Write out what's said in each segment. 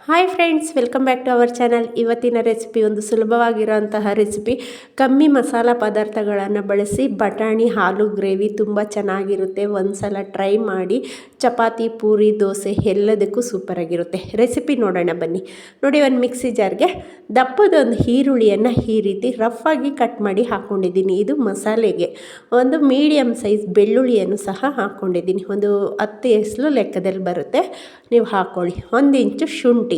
Hi friends, welcome back to our channel. ಇವತ್ತಿನ recipe ಒಂದು ಸುಲಭವಾಗಿರೋಂತಹ ರೆಸಿಪಿ. ಕಮ್ಮಿ ಮಸಾಲ ಪದಾರ್ಥಗಳನ್ನು ಬಳಸಿ ಬಟಾಣಿ ಹಾಲು ಗ್ರೇವಿ ತುಂಬ ಚೆನ್ನಾಗಿರುತ್ತೆ. ಒಂದು ಸಲ ಟ್ರೈ ಮಾಡಿ. ಚಪಾತಿ, ಪೂರಿ, ದೋಸೆ ಎಲ್ಲದಕ್ಕೂ ಸೂಪರಾಗಿರುತ್ತೆ. ರೆಸಿಪಿ ನೋಡೋಣ ಬನ್ನಿ. ನೋಡಿ, ಒಂದು ಮಿಕ್ಸಿ ಜಾರ್ಗೆ ದಪ್ಪದೊಂದು ಈರುಳ್ಳಿಯನ್ನು ಈ ರೀತಿ ರಫಾಗಿ ಕಟ್ ಮಾಡಿ ಹಾಕ್ಕೊಂಡಿದ್ದೀನಿ. ಇದು ಮಸಾಲೆಗೆ. ಒಂದು ಮೀಡಿಯಮ್ ಸೈಜ್ ಬೆಳ್ಳುಳ್ಳಿಯನ್ನು ಸಹ ಹಾಕ್ಕೊಂಡಿದ್ದೀನಿ. ಒಂದು 10 ಎಸಳು ಲೆಕ್ಕದಲ್ಲಿ ಬರುತ್ತೆ, ನೀವು ಹಾಕ್ಕೊಳ್ಳಿ. 1 ಇಂಚು ಶುಂಠಿ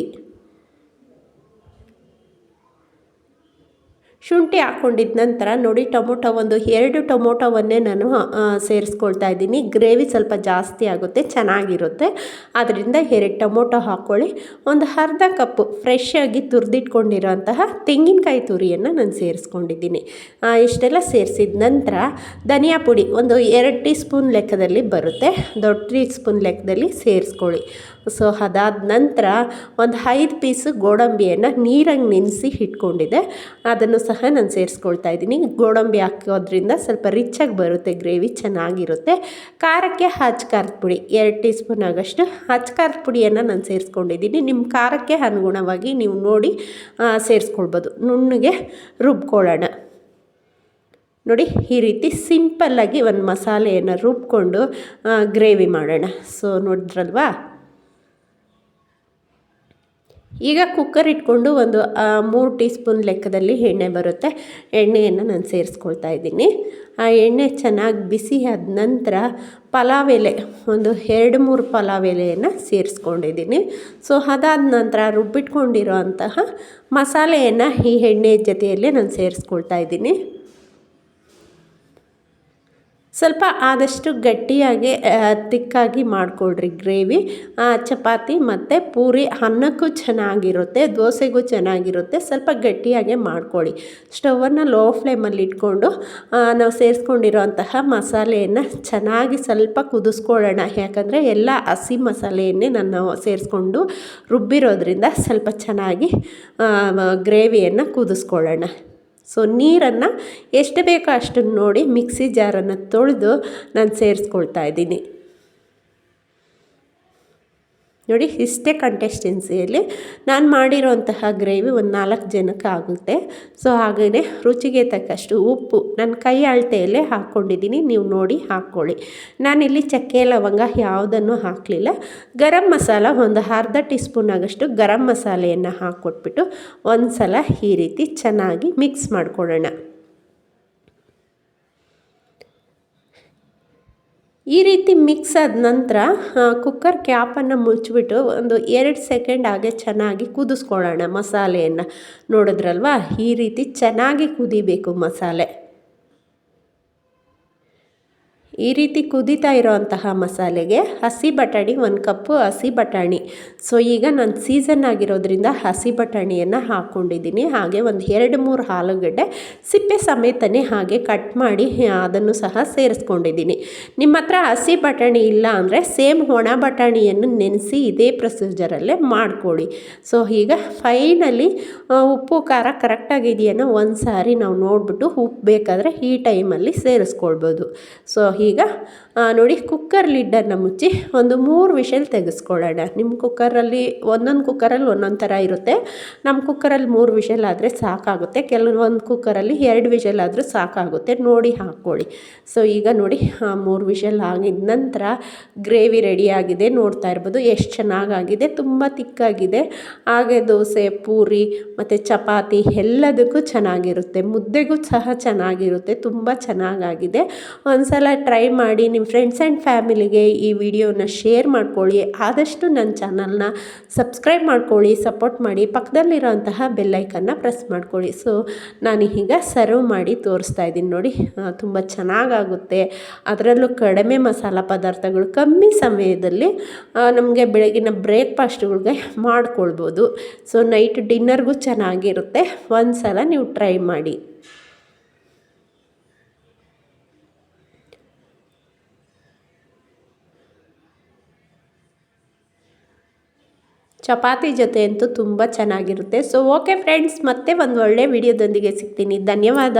ಹಾಕ್ಕೊಂಡಿದ್ದ ನಂತರ ನೋಡಿ, ಟೊಮೊಟೊ ಒಂದು 2 ಟೊಮೊಟೊವನ್ನೇ ನಾನು ಸೇರಿಸ್ಕೊಳ್ತಾ ಇದ್ದೀನಿ. ಗ್ರೇವಿ ಸ್ವಲ್ಪ ಜಾಸ್ತಿ ಆಗುತ್ತೆ, ಚೆನ್ನಾಗಿರುತ್ತೆ. ಆದ್ದರಿಂದ 2 ಟೊಮೊಟೊ ಹಾಕ್ಕೊಳ್ಳಿ. ಒಂದು ಅರ್ಧ ಕಪ್ಪು ಫ್ರೆಶ್ ಆಗಿ ತುರಿದಿಟ್ಕೊಂಡಿರೋಂತಹ ತೆಂಗಿನಕಾಯಿ ತುರಿಯನ್ನು ನಾನು ಸೇರಿಸ್ಕೊಂಡಿದ್ದೀನಿ. ಇಷ್ಟೆಲ್ಲ ಸೇರಿಸಿದ ನಂತರ ಧನಿಯಾ ಪುಡಿ ಒಂದು 2 ಟೀ ಸ್ಪೂನ್ ಲೆಕ್ಕದಲ್ಲಿ ಬರುತ್ತೆ, ದೊಡ್ಡ ಟೀ ಸ್ಪೂನ್ ಲೆಕ್ಕದಲ್ಲಿ ಸೇರಿಸ್ಕೊಳ್ಳಿ. ಸೊ ಅದಾದ ನಂತರ ಒಂದು 5 ಪೀಸು ಗೋಡಂಬಿಯನ್ನು ನೀರಾಗಿ ನೆನೆಸಿ ಇಟ್ಕೊಂಡಿದ್ದೆ, ಅದನ್ನು ಸಹ ನಾನು ಸೇರಿಸ್ಕೊಳ್ತಾ ಇದ್ದೀನಿ. ಗೋಡಂಬಿ ಹಾಕೋದ್ರಿಂದ ಸ್ವಲ್ಪ ರಿಚಾಗಿ ಬರುತ್ತೆ, ಗ್ರೇವಿ ಚೆನ್ನಾಗಿರುತ್ತೆ. ಖಾರಕ್ಕೆ ಖಾರದ ಪುಡಿ 2 ಟೀ ಸ್ಪೂನ್ ಆಗೋಷ್ಟು ಖಾರದ ಪುಡಿಯನ್ನು ನಾನು ಸೇರಿಸ್ಕೊಂಡಿದ್ದೀನಿ. ನಿಮ್ಮ ಖಾರಕ್ಕೆ ಅನುಗುಣವಾಗಿ ನೀವು ನೋಡಿ ಸೇರಿಸ್ಕೊಳ್ಬೋದು. ನುಣ್ಣಗೆ ರುಬ್ಕೊಳ್ಳೋಣ. ನೋಡಿ, ಈ ರೀತಿ ಸಿಂಪಲ್ಲಾಗಿ ಒಂದು ಮಸಾಲೆಯನ್ನು ರುಬ್ಕೊಂಡು ಗ್ರೇವಿ ಮಾಡೋಣ. ಸೊ ನೋಡಿದ್ರಲ್ವಾ, ಈಗ ಕುಕ್ಕರ್ ಇಟ್ಕೊಂಡು ಒಂದು 3 ಟೀ ಸ್ಪೂನ್ ಲೆಕ್ಕದಲ್ಲಿ ಎಣ್ಣೆ ಬರುತ್ತೆ. ಎಣ್ಣೆಯನ್ನು ನಾನು ಸೇರಿಸ್ಕೊಳ್ತಾ ಇದ್ದೀನಿ. ಆ ಎಣ್ಣೆ ಚೆನ್ನಾಗಿ ಬಿಸಿ ಆದ ನಂತರ ಪಲಾವ್ ಎಲೆ ಒಂದು 2-3 ಪಲಾವ್ ಎಲೆಯನ್ನು ಸೇರಿಸ್ಕೊಂಡಿದ್ದೀನಿ. ಸೊ ಅದಾದ ನಂತರ ರುಬ್ಬಿಟ್ಕೊಂಡಿರೋ ಅಂತಹ ಮಸಾಲೆಯನ್ನು ಈ ಎಣ್ಣೆ ಜೊತೆಯಲ್ಲೇ ನಾನು ಸೇರಿಸ್ಕೊಳ್ತಾ ಇದ್ದೀನಿ. ಸ್ವಲ್ಪ ಆದಷ್ಟು ಗಟ್ಟಿಯಾಗಿ ತಿಕ್ಕಾಗಿ ಮಾಡಿಕೊಳ್ರಿ ಗ್ರೇವಿ. ಚಪಾತಿ ಮತ್ತು ಪೂರಿ ಅನ್ನಕ್ಕೂ ಚೆನ್ನಾಗಿರುತ್ತೆ, ದೋಸೆಗೂ ಚೆನ್ನಾಗಿರುತ್ತೆ. ಸ್ವಲ್ಪ ಗಟ್ಟಿಯಾಗೆ ಮಾಡ್ಕೊಳ್ಳಿ. ಸ್ಟವನ್ನು ಲೋ ಫ್ಲೇಮಲ್ಲಿ ಇಟ್ಕೊಂಡು ನಾವು ಸೇರಿಸ್ಕೊಂಡಿರೋಂತಹ ಮಸಾಲೆಯನ್ನು ಚೆನ್ನಾಗಿ ಸ್ವಲ್ಪ ಕುದಿಸ್ಕೊಳ್ಳೋಣ. ಯಾಕಂದರೆ ಎಲ್ಲ ಹಸಿ ಮಸಾಲೆಯನ್ನೇ ನಾನು ಸೇರಿಸ್ಕೊಂಡು ರುಬ್ಬಿರೋದ್ರಿಂದ ಸ್ವಲ್ಪ ಚೆನ್ನಾಗಿ ಗ್ರೇವಿಯನ್ನು ಕುದಿಸ್ಕೊಳ್ಳೋಣ. ಸೊ ನೀರನ್ನು ಎಷ್ಟು ಬೇಕೋ ಅಷ್ಟನ್ನು ನೋಡಿ ಮಿಕ್ಸಿ ಜಾರನ್ನು ತೊಳೆದು ನಾನು ಸೇರಿಸ್ಕೊಳ್ತಾ ಇದ್ದೀನಿ. ನೋಡಿ, ಇಷ್ಟೇ ಕನ್ಸಿಸ್ಟೆನ್ಸಿಯಲ್ಲಿ ನಾನು ಮಾಡಿರೋಂತಹ ಗ್ರೇವಿ ಒಂದು 4 ಜನಕ್ಕೆ ಆಗುತ್ತೆ. ಸೊ ಹಾಗೆಯೇ ರುಚಿಗೆ ತಕ್ಕಷ್ಟು ಉಪ್ಪು ನನ್ನ ಕೈ ಅಳತೆಯಲ್ಲೇ ಹಾಕ್ಕೊಂಡಿದ್ದೀನಿ, ನೀವು ನೋಡಿ ಹಾಕ್ಕೊಳ್ಳಿ. ನಾನಿಲ್ಲಿ ಚಕ್ಕೆ ಲವಂಗ ಯಾವುದನ್ನು ಹಾಕಲಿಲ್ಲ. ಗರಂ ಮಸಾಲ ಒಂದು ಅರ್ಧ ಟೀ ಸ್ಪೂನ್ ಆಗೋಷ್ಟು ಗರಂ ಮಸಾಲೆಯನ್ನು ಹಾಕ್ಕೊಟ್ಬಿಟ್ಟು ಒಂದು ಸಲ ಈ ರೀತಿ ಚೆನ್ನಾಗಿ ಮಿಕ್ಸ್ ಮಾಡ್ಕೊಳ್ಳೋಣ. ಈ ರೀತಿ ಮಿಕ್ಸ್ ಆದ ನಂತರ ಕುಕ್ಕರ್ ಕ್ಯಾಪನ್ನು ಮುಚ್ಚಿಬಿಟ್ಟು ಒಂದು 2 ಸೆಕೆಂಡ್ ಹಾಗೆ ಚೆನ್ನಾಗಿ ಕುದಿಸ್ಕೊಳ್ಳೋಣ ಮಸಾಲೆಯನ್ನು. ನೋಡಿದ್ರಲ್ವಾ, ಈ ರೀತಿ ಚೆನ್ನಾಗಿ ಕುದಿಬೇಕು ಮಸಾಲೆ. ಈ ರೀತಿ ಕುದೀತಾ ಇರೋವಂತಹ ಮಸಾಲೆಗೆ ಹಸಿ ಬಟಾಣಿ 1 ಕಪ್ಪು ಹಸಿ ಬಟಾಣಿ. ಸೊ ಈಗ ನಾನು ಸೀಸನ್ ಆಗಿರೋದ್ರಿಂದ ಹಸಿ ಬಟಾಣಿಯನ್ನು ಹಾಕ್ಕೊಂಡಿದ್ದೀನಿ. ಹಾಗೆ ಒಂದು 2-3 ಆಲೂಗಡ್ಡೆ ಸಿಪ್ಪೆ ಸಮೇತನೇ ಹಾಗೆ ಕಟ್ ಮಾಡಿ ಅದನ್ನು ಸಹ ಸೇರಿಸ್ಕೊಂಡಿದ್ದೀನಿ. ನಿಮ್ಮ ಹತ್ರ ಹಸಿ ಬಟಾಣಿ ಇಲ್ಲ ಅಂದರೆ ಸೇಮ್ ಒಣ ಬಟಾಣಿಯನ್ನು ನೆನೆಸಿ ಇದೇ ಪ್ರೊಸೀಜರಲ್ಲೇ ಮಾಡ್ಕೊಳ್ಳಿ. ಸೊ ಈಗ ಫೈನಲಿ ಉಪ್ಪು ಖಾರ ಕರೆಕ್ಟಾಗಿದೆಯೇನೋ ಒಂದು ಸಾರಿ ನಾವು ನೋಡಿಬಿಟ್ಟು ಉಪ್ಪು ಬೇಕಾದರೆ ಈ ಟೈಮಲ್ಲಿ ಸೇರಿಸ್ಕೊಳ್ಬೋದು. ಸೊ ಈಗ ನೋಡಿ, ಕುಕ್ಕರ್ ಲಿಡ್ಡನ್ನು ಮುಚ್ಚಿ ಒಂದು 3 ವಿಷಲ್ ತೆಗೆಸ್ಕೊಳ್ಳೋಣ. ನಿಮ್ಮ ಕುಕ್ಕರಲ್ಲಿ ಒಂದೊಂದು ಕುಕ್ಕರಲ್ಲಿ ಒಂದೊಂದು ಥರ ಇರುತ್ತೆ. ನಮ್ಮ ಕುಕ್ಕರಲ್ಲಿ 3 ವಿಷಲ್ ಆದರೆ ಸಾಕಾಗುತ್ತೆ. ಕೆಲವೊಂದು ಕುಕ್ಕರಲ್ಲಿ 2 ವಿಷಲ್ ಆದರೂ ಸಾಕಾಗುತ್ತೆ, ನೋಡಿ ಹಾಕ್ಕೊಳ್ಳಿ. ಸೊ ಈಗ ನೋಡಿ, 3 ವಿಷಲ್ ಆಗಿದ ನಂತರ ಗ್ರೇವಿ ರೆಡಿಯಾಗಿದೆ. ನೋಡ್ತಾ ಇರ್ಬೋದು ಎಷ್ಟು ಚೆನ್ನಾಗಾಗಿದೆ, ತುಂಬ ತಿಕ್ಕಾಗಿದೆ. ಹಾಗೆ ದೋಸೆ, ಪೂರಿ ಮತ್ತು ಚಪಾತಿ ಎಲ್ಲದಕ್ಕೂ ಚೆನ್ನಾಗಿರುತ್ತೆ, ಮುದ್ದೆಗೂ ಸಹ ಚೆನ್ನಾಗಿರುತ್ತೆ. ತುಂಬ ಚೆನ್ನಾಗಾಗಿದೆ. ಒಂದು ಸಲ ಟ್ರೈ ಮಾಡಿ. ನಿಮ್ಮ ಫ್ರೆಂಡ್ಸ್ ಆ್ಯಂಡ್ ಫ್ಯಾಮಿಲಿಗೆ ಈ ವಿಡಿಯೋನ ಶೇರ್ ಮಾಡ್ಕೊಳ್ಳಿ. ಆದಷ್ಟು ನನ್ನ ಚಾನಲ್ನ ಸಬ್ಸ್ಕ್ರೈಬ್ ಮಾಡ್ಕೊಳ್ಳಿ, ಸಪೋರ್ಟ್ ಮಾಡಿ. ಪಕ್ಕದಲ್ಲಿರೋಂತಹ ಬೆಲ್ಲೈಕನ್ನ ಪ್ರೆಸ್ ಮಾಡ್ಕೊಳ್ಳಿ. ಸೊ ನಾನು ಈಗ ಸರ್ವ್ ಮಾಡಿ ತೋರಿಸ್ತಾ ಇದ್ದೀನಿ. ನೋಡಿ, ತುಂಬ ಚೆನ್ನಾಗಾಗುತ್ತೆ. ಅದರಲ್ಲೂ ಕಡಿಮೆ ಮಸಾಲ ಪದಾರ್ಥಗಳು ಕಮ್ಮಿ ಸಮಯದಲ್ಲಿ ನಮಗೆ ಬೆಳಗಿನ ಬ್ರೇಕ್ಫಾಸ್ಟ್ಗಳಿಗೆ ಮಾಡ್ಕೊಳ್ಬೋದು. ಸೊ ನೈಟ್ ಡಿನ್ನರ್ಗೂ ಚೆನ್ನಾಗಿರುತ್ತೆ. ಒಂದು ಸಲ ನೀವು ಟ್ರೈ ಮಾಡಿ. ಚಪಾತಿ ಜೊತೆ ಅಂತೂ ತುಂಬ ಚೆನ್ನಾಗಿರುತ್ತೆ. ಸೊ ಓಕೆ ಫ್ರೆಂಡ್ಸ್, ಮತ್ತೆ ಒಂದು ಒಳ್ಳೆ ವಿಡಿಯೋದೊಂದಿಗೆ ಸಿಗ್ತೀನಿ. ಧನ್ಯವಾದ.